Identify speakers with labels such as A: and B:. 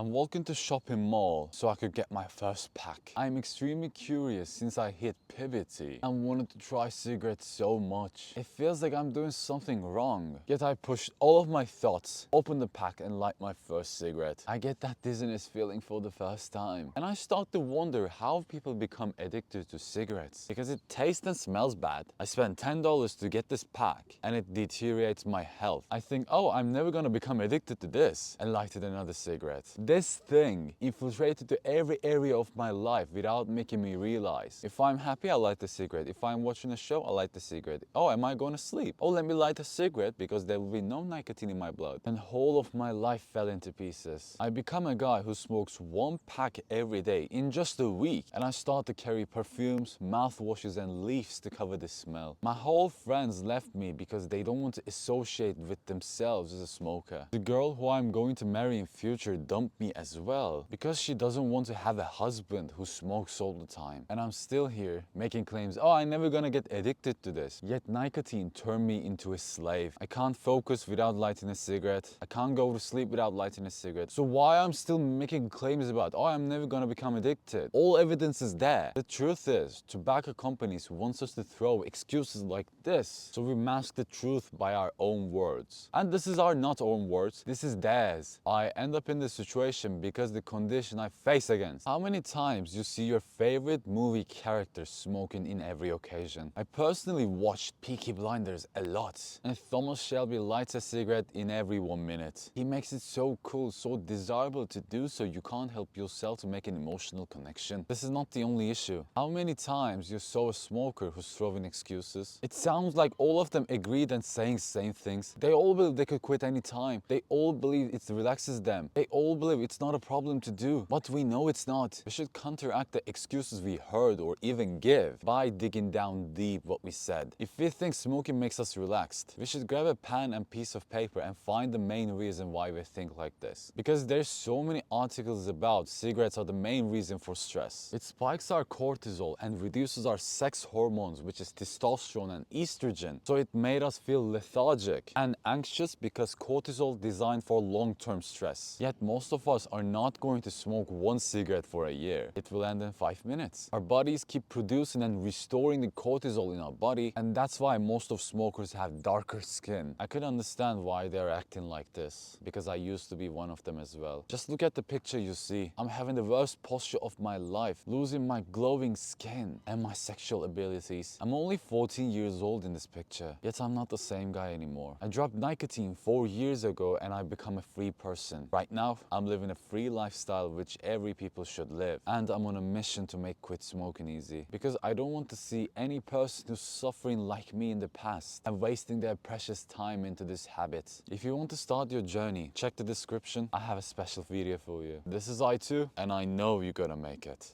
A: I'm walking to shopping mall so I could get my first pack. I'm extremely curious since I hit puberty and wanted to try cigarettes so much. It feels like I'm doing something wrong. Yet I pushed all of my thoughts, open the pack and light my first cigarette. I get that dizziness feeling for the first time. And I start to wonder how people become addicted to cigarettes. Because it tastes and smells bad. I spent $10 to get this pack and it deteriorates my health. I think, oh, I'm never gonna become addicted to this, and lighted another cigarette. This thing infiltrated to every area of my life without making me realize. If I'm happy, I light the cigarette. If I'm watching a show, I light the cigarette. Oh, am I going to sleep? Oh, let me light a cigarette because there will be no nicotine in my blood. And whole of my life fell into pieces. I become a guy who smokes one pack every day in just a week, and I start to carry perfumes, mouthwashes and leaves to cover the smell. My whole friends left me because they don't want to associate with themselves as a smoker. The girl who I'm going to marry in future dumped me as well because she doesn't want to have a husband who smokes all the time. And I'm still here making claims, oh, I'm never gonna get addicted to this. Yet nicotine turned me into a slave. I can't focus without lighting a cigarette. I can't go to sleep without lighting a cigarette. So why I'm still making claims about, oh, I'm never gonna become addicted? All evidence is there. The truth is, tobacco companies want us to throw excuses like this, so we mask the truth by our own words. And this is our not own words, this is theirs. I end up in this situation because the condition I face against. How many times you see your favorite movie character smoking in every occasion? I personally watched Peaky Blinders a lot, and Thomas Shelby lights a cigarette in every 1 minute. He makes it so cool, so desirable to do so you can't help yourself to make an emotional connection. This is not the only issue. How many times you saw a smoker who's throwing excuses? It sounds like all of them agreed and saying same things. They all believe they could quit any time. They all believe it relaxes them. They all believe it's not a problem to do. But we know it's not. We should counteract the excuses we heard or even give by digging down deep what we said. If we think smoking makes us relaxed, we should grab a pen and piece of paper and find the main reason why we think like this. Because there's so many articles about cigarettes are the main reason for stress. It spikes our cortisol and reduces our sex hormones, which is testosterone and estrogen. So it made us feel lethargic and anxious because cortisol designed for long-term stress. Yet most of us are not going to smoke one cigarette for a year. It will end in 5 minutes. Our bodies keep producing and restoring the cortisol in our body, and that's why most of smokers have darker skin. I could understand why they're acting like this, because I used to be one of them as well. Just look at the picture you see. I'm having the worst posture of my life, losing my glowing skin and my sexual abilities. I'm only 14 years old in this picture, yet I'm not the same guy anymore. I dropped nicotine 4 years ago and I've become a free person. Right now, I'm living a free lifestyle which every people should live. And I'm on a mission to make quit smoking easy. Because I don't want to see any person who's suffering like me in the past and wasting their precious time into this habit. If you want to start your journey, check the description. I have a special video for you. This is I2, and I know you're gonna make it.